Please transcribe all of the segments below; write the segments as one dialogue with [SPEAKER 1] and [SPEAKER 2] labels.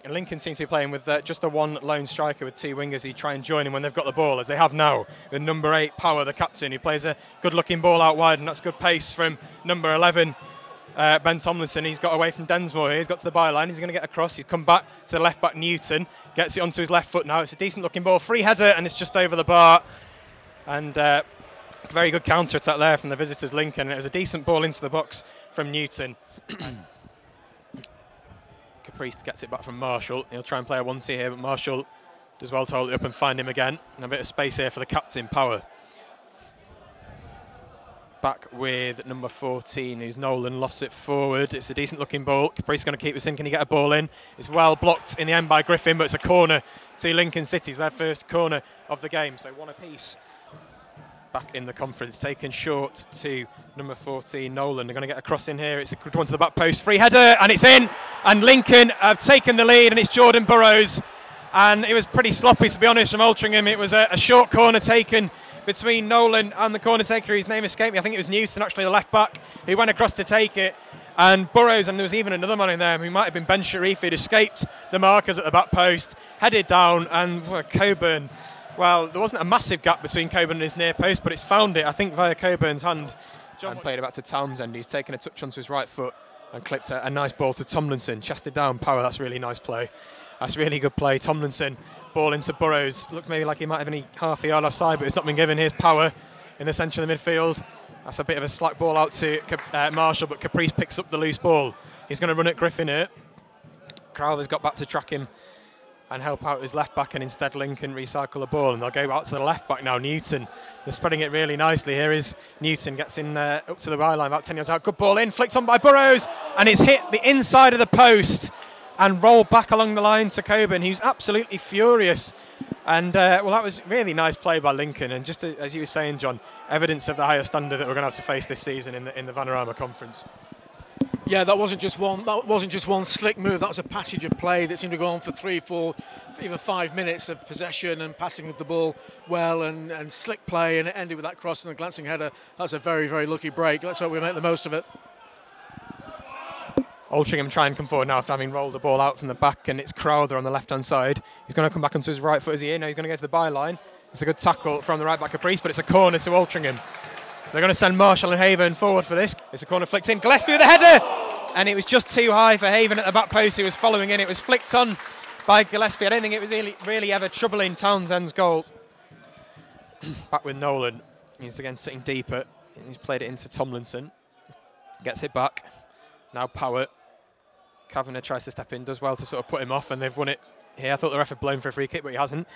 [SPEAKER 1] And Lincoln seems to be playing with just the one lone striker with two wingers who try and join him when they've got the ball, as they have now, with number 8, Power, the captain, who plays a good-looking ball out wide, and that's good pace from number 11, Ben Tomlinson. He's got away from Densmore here. He's got to the byline. He's going to get across. He's come back to the left-back, Newton. Gets it onto his left foot now. It's a decent-looking ball. Free header, and it's just over the bar. And very good counter-attack there from the visitors, Lincoln. It was a decent ball into the box from Newton. Caprice gets it back from Marshall. He'll try and play a 1-2 here, but Marshall does well to hold it up and find him again. And a bit of space here for the captain, Power. Back with number 14, who's Nolan, lofts it forward. It's a decent looking ball. Caprice is going to keep this in. Can he get a ball in? It's well blocked in the end by Griffin, but it's a corner to Lincoln City. It's their first corner of the game, so one apiece. Back in the conference, taken short to number 14, Nolan. They're going to get a cross in here. It's a good one to the back post. Free header, and it's in. And Lincoln have taken the lead, and it's Jordan Burrows. And it was pretty sloppy, to be honest, from Altrincham. It was a short corner taken between Nolan and the corner taker. His name escaped me. I think it was Newton, actually, the left back, who went across to take it. And Burrows, and there was even another man in there who might have been Ben Sharif, who'd escaped the markers at the back post, headed down, and Coburn. Well, there wasn't a massive gap between Coburn and his near post, but it's found it, I think, via Coburn's hand. John played it back to Townsend. He's taken a touch onto his right foot and clipped a nice ball to Tomlinson. Chested down, Power. That's really nice play. That's really good play. Tomlinson, ball into Burrows. Looked maybe like he might have been half a yard offside, but it's not been given. Here's Power in the centre of the midfield. That's a bit of a slack ball out to Marshall, but Caprice picks up the loose ball. He's going to run at Griffin here. Crowther's got back to track him and help out his left back, and instead Lincoln recycle the ball, and they'll go out to the left back now. Newton, they're spreading it really nicely. Here is Newton, gets in up to the byline, about 10 yards out. Good ball in, flicked on by Burrows, and it's hit the inside of the post and rolled back along the line to Coburn, who's absolutely furious. And well, that was really nice play by Lincoln, and just as you were saying, John, evidence of the higher standard that we're going to have to face this season in the Vanarama Conference.
[SPEAKER 2] Yeah, that wasn't just one slick move. That was a passage of play that seemed to go on for 3, 4, even 5 minutes of possession and passing with the ball well, and slick play, and it ended with that cross and the glancing header. That's a very, very lucky break. Let's hope we make the most of it.
[SPEAKER 1] Altrincham try and come forward now after having rolled the ball out from the back, and it's Crowther on the left-hand side. He's going to come back onto his right foot as he is. Now he's going to go to the byline. It's a good tackle from the right back Caprice, but it's a corner to Altrincham. So they're going to send Marshall and Haven forward for this. It's a corner flicked in. Gillespie with a header! And it was just too high for Haven at the back post. He was following in. It was flicked on by Gillespie. I don't think it was really ever troubling Townsend's goal. Back with Nolan. He's again sitting deeper. He's played it into Tomlinson. Gets it back. Now Power. Kavanagh tries to step in, does well to sort of put him off, and they've won it here. I thought the ref had blown for a free kick, but he hasn't.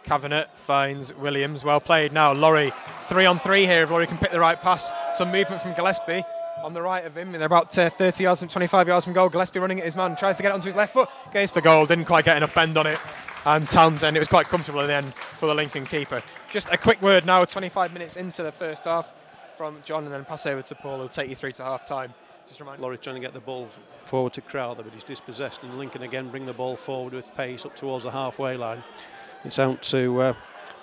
[SPEAKER 1] Kavanagh finds Williams. Well played now. Laurie, 3-on-3 here if Laurie can pick the right pass. Some movement from Gillespie on the right of him. They're about 30 yards from 25 yards from goal. Gillespie running at his man, tries to get it onto his left foot. Goes for goal, didn't quite get enough bend on it. And Townsend, it was quite comfortable in the end for the Lincoln keeper. Just a quick word now, 25 minutes into the first half from John, and then pass over to Paul, who'll take you through to half-time. Just remind
[SPEAKER 3] Laurie trying to get the ball forward to Crowther, but he's dispossessed, and Lincoln again bring the ball forward with pace up towards the halfway line. It's out to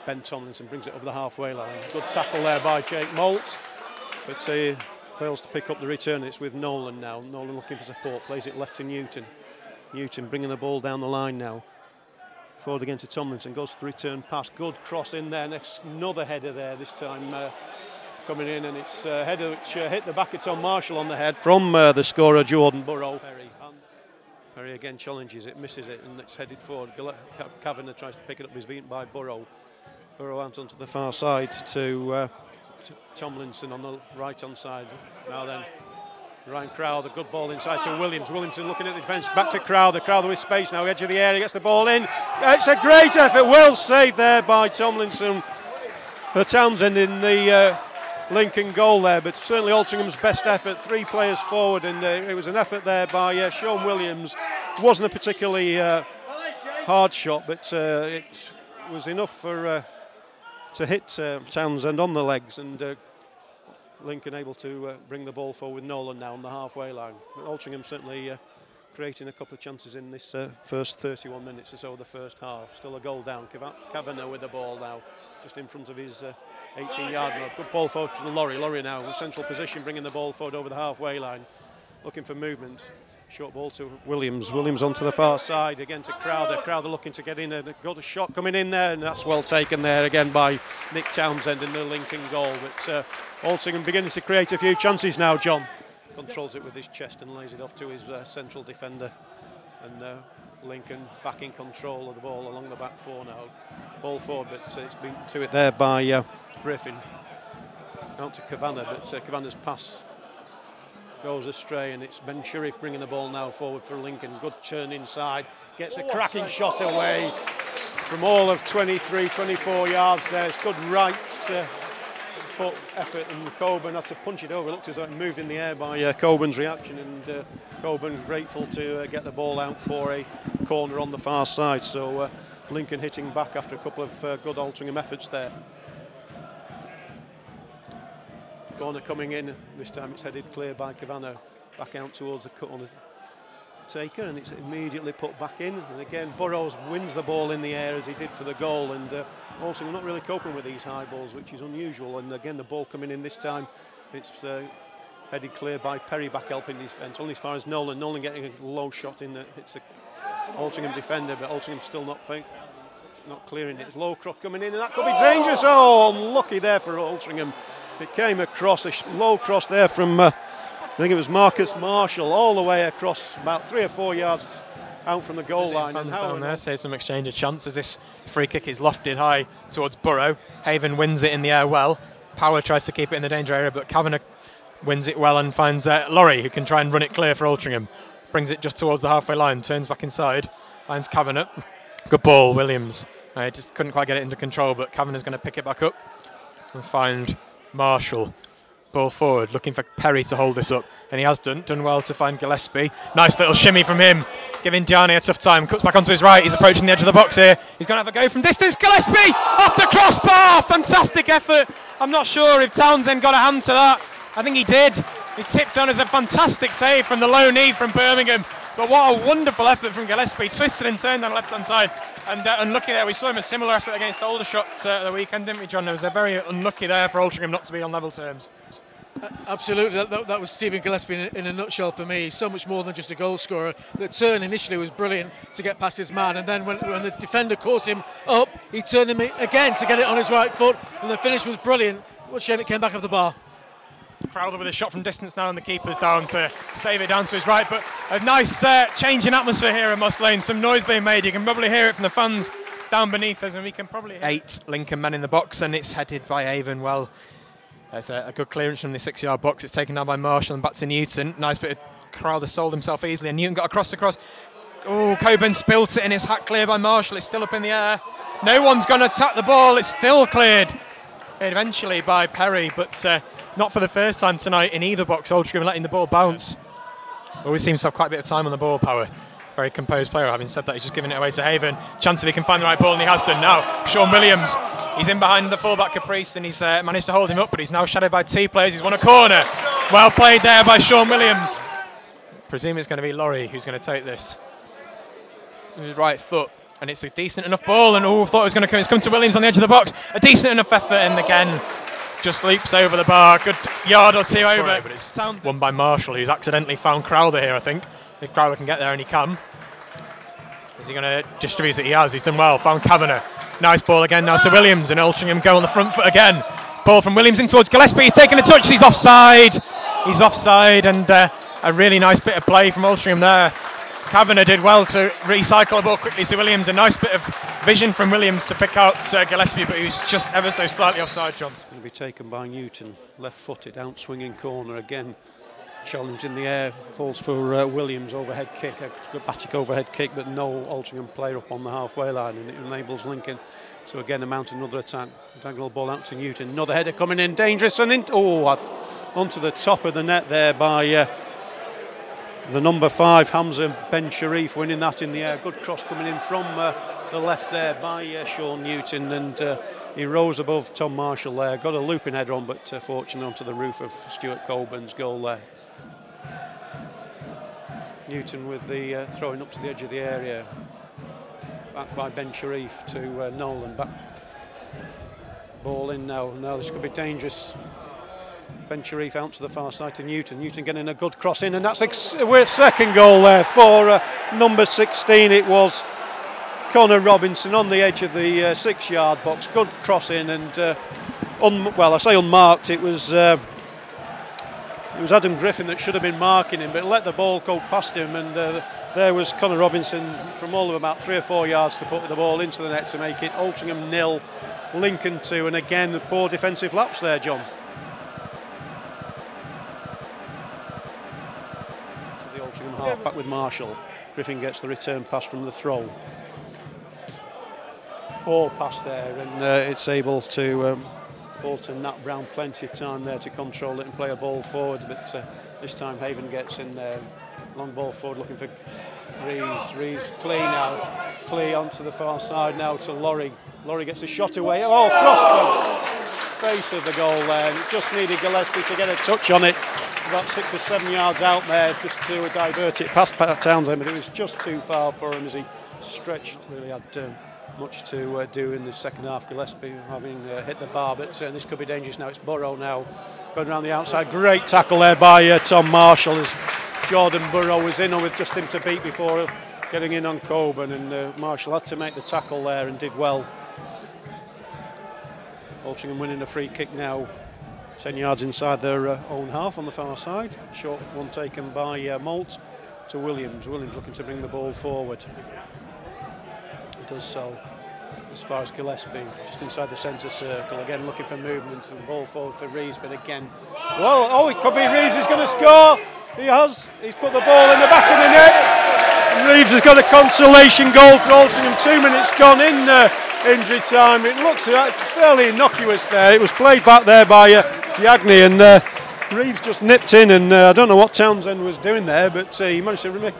[SPEAKER 3] Ben Tomlinson, brings it over the halfway line. Good tackle there by Jake Moult, but he fails to pick up the return. It's with Nolan now. Nolan looking for support, plays it left to Newton. Newton bringing the ball down the line now. Forward again to Tomlinson, goes for the return pass. Good cross in there, next another header there, this time coming in, and it's a header which hit the back of Tom Marshall on the head from the scorer Jordan Burrow. Perry again challenges it, misses it, and it's headed forward. Kavanagh tries to pick it up, he's beaten by Burrow. Burrow out onto the far side to Tomlinson on the right-hand side. Now then, Ryan Crowther, good ball inside to Williams. Williamson looking at the defence, back to Crowther. Crowther with space now, edge of the area, gets the ball in. It's a great effort, well saved there by Tomlinson for Townsend in the Lincoln goal there, but certainly Altrincham's best effort. 3 players forward, and it was an effort there by Sean Williams. It wasn't a particularly hard shot, but it was enough for to hit Townsend on the legs, and Lincoln able to bring the ball forward with Nolan now on the halfway line. But Altrincham certainly creating a couple of chances in this first 31 minutes or so of the first half. Still a goal down. Kavanagh with the ball now, just in front of his 18-yard line. Good ball forward to Laurie. Laurie now in central position, bringing the ball forward over the halfway line, looking for movement. Short ball to Williams. Williams onto the far side again to Crowther. Crowther looking to get in and got a shot coming in there, and that's well taken there again by Nick Townsend in the Lincoln goal. But Altrincham beginning to create a few chances now. John controls it with his chest and lays it off to his central defender, and Lincoln back in control of the ball along the back four now. Ball forward, but it's been to it there by Griffin. Out to Kavanagh, but Kavanagh's pass goes astray, and it's Ben Sharif bringing the ball now forward for Lincoln. Good turn inside, gets a cracking shot away from all of 23, 24 yards there. It's good right foot effort, and Coburn had to punch it over. It looked as though it moved in the air by Coburn's reaction, and Coburn grateful to get the ball out for a corner on the far side. So Lincoln hitting back after a couple of good Altrincham efforts there. Corner coming in, this time it's headed clear by Kavanagh, back out towards the corner taker, and it's immediately put back in. And again, Burrows wins the ball in the air as he did for the goal, and Altrincham not really coping with these high balls, which is unusual. And again, the ball coming in this time, it's headed clear by Perry, back helping his defence, only as far as Nolan. Nolan getting a low shot in, it's a Altrincham defender, but Altrincham still not clearing it. It's low cross coming in, and that could be dangerous. Oh, unlucky there for Altrincham. It came across, a low cross there from, I think it was Marcus Marshall, all the way across about 3 or 4 yards out from the goal line.
[SPEAKER 1] And down there, say some exchange of chances. This free kick is lofted high towards Burrow. Haven wins it in the air well. Power tries to keep it in the danger area, but Kavanagh wins it well and finds Laurie, who can try and run it clear for Altrincham. Brings it just towards the halfway line, turns back inside, finds Kavanagh. Good ball, Williams. Just couldn't quite get it into control, but Kavanagh's going to pick it back up and find Marshall. Ball forward, looking for Perry to hold this up, and he has done well to find Gillespie. Nice little shimmy from him, giving Diani a tough time. Cuts back onto his right, he's approaching the edge of the box here. He's going to have a go from distance. Gillespie off the crossbar, fantastic effort. I'm not sure if Townsend got a hand to that. I think he did. He tipped on as a fantastic save from the low knee from Birmingham. But what a wonderful effort from Gillespie, twisted and turned on the left-hand side. And unlucky there, we saw him a similar effort against Aldershot the weekend, didn't we, John? It was very unlucky there for Altrincham not to be on level terms.
[SPEAKER 2] Absolutely, that was Stephen Gillespie in a nutshell for me. So much more than just a goal scorer. The turn initially was brilliant to get past his man, and then when the defender caught him up, he turned him again to get it on his right foot, and the finish was brilliant. What a shame it came back off the bar.
[SPEAKER 1] Crowther with a shot from distance now, and the keeper's down to save it down to his right. But a nice change in atmosphere here at Moss Lane. Some noise being made. You can probably hear it from the fans down beneath us, and we can probably hear 8 Lincoln men in the box, and it's headed by Avon well. There's a good clearance from the 6-yard box. It's taken down by Marshall and back to Newton. Nice bit of Crowther sold himself easily, and Newton got across. Oh, Coburn spilt it, and it's hacked clear by Marshall. It's still up in the air. No one's going to tap the ball. It's still cleared eventually by Perry, but not for the first time tonight in either box. Altrincham letting the ball bounce. Always seems to have quite a bit of time on the ball, Power. Very composed player. Having said that, he's just giving it away to Haven. Chance if he can find the right ball, and he has done now. Sean Williams, he's in behind the fullback Caprice, and he's managed to hold him up, but he's now shadowed by 2 players. He's won a corner. Well played there by Sean Williams. Presume it's going to be Laurie who's going to take this. With his right foot, and it's a decent enough ball, and thought it was going to come. It's come to Williams on the edge of the box. A decent enough effort, and again, just leaps over the bar. Good yard or 2 over. But it's won by Marshall, who's accidentally found Crowther here, I think. If Crowther can get there, and he can. Is he going to distribute it? He has. He's done well. Found Kavanagh. Nice ball again now to Williams, and Altrincham go on the front foot again. Ball from Williams in towards Gillespie. He's taking a touch. He's offside. He's offside, and a really nice bit of play from Altrincham there. Kavanagh did well to recycle the ball quickly to Williams. A nice bit of vision from Williams to pick out Gillespie, but he was just ever so slightly offside, John.
[SPEAKER 3] It's going to be taken by Newton. Left-footed, out-swinging corner again. Challenge in the air, falls for Williams, overhead kick, a batic overhead kick, but no Altrincham player up on the halfway line, and it enables Lincoln to again mount another attack. Diagonal ball out to Newton, another header coming in, dangerous, and onto the top of the net there by the number 5, Hamza Ben Sharif, winning that in the air. Good cross coming in from the left there by Sean Newton, and he rose above Tom Marshall there. Got a looping header on, but fortunately onto the roof of Stuart Coburn's goal there. Newton with the throwing up to the edge of the area. Back by Ben Sharif to Nolan. Back. Ball in now. Now this could be dangerous. Ben Sharif out to the far side to Newton. Newton getting a good cross in, and that's a second goal there for number 16. It was Connor Robinson on the edge of the 6-yard box. Good cross in, and well, I say unmarked. It was Adam Griffin that should have been marking him, but let the ball go past him, and there was Connor Robinson from all of about 3 or 4 yards to put the ball into the net to make it Altrincham 0, Lincoln 2, and again poor defensive lapse there, John. To the Altrincham half back with Marshall. Griffin gets the return pass from the throw. All pass there, and it's able to fall to Nat Brown. Plenty of time there to control it and play a ball forward, but this time Haven gets in there. Long ball forward looking for Reeves. Reeves, Clee now. Clee onto the far side now to Laurie. Laurie gets a shot away. Oh, across the face of the goal there. It just needed Gillespie to get a touch on it. About 6 or 7 yards out there just to divert it past Pat Townsend, but it was just too far for him as he stretched. Really had much to do in the second half. Gillespie having hit the bar, but this could be dangerous now. It's Burrow now going around the outside. Great tackle there by Tom Marshall as Jordan Burrow was in with just him to beat before getting in on Coburn, and Marshall had to make the tackle there and did well. Altrincham winning a free kick now, 10 yards inside their own half on the far side. Short one taken by Malt to Williams. Williams looking to bring the ball forward. He does so as far as Gillespie, just inside the centre circle. Again looking for movement and the ball forward for Reeves, but again, well, oh, it could be Reeves who's going to score. He has. He's put the ball in the back of the net. Reeves has got a consolation goal for Altrincham. 2 minutes gone in injury time. It looks fairly innocuous there. It was played back there by Diagne, and Reeves just nipped in, and I don't know what Townsend was doing there, but he managed to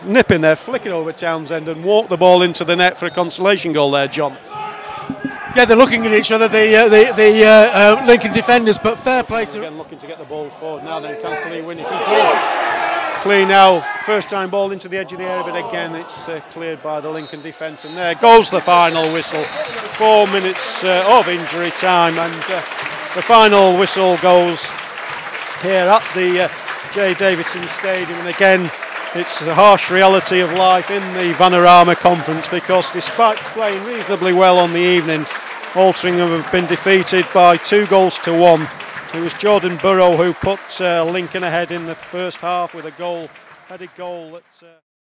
[SPEAKER 3] nip in there, flick it over Townsend and walk the ball into the net for a consolation goal there, John.
[SPEAKER 2] Yeah, they're looking at each other, the Lincoln defenders, but fair play to...
[SPEAKER 3] Again looking to get the ball forward now, then can Clee win it? He does. Clee now, first time ball into the edge of the area, but again it's cleared by the Lincoln defence, and there goes the final whistle. 4 minutes of injury time, and the final whistle goes here at the J Davidson Stadium, and again it's the harsh reality of life in the Vanarama Conference, because despite playing reasonably well on the evening, Altrincham have been defeated by 2-1. It was Jordan Burrow who put Lincoln ahead in the first half with a headed goal that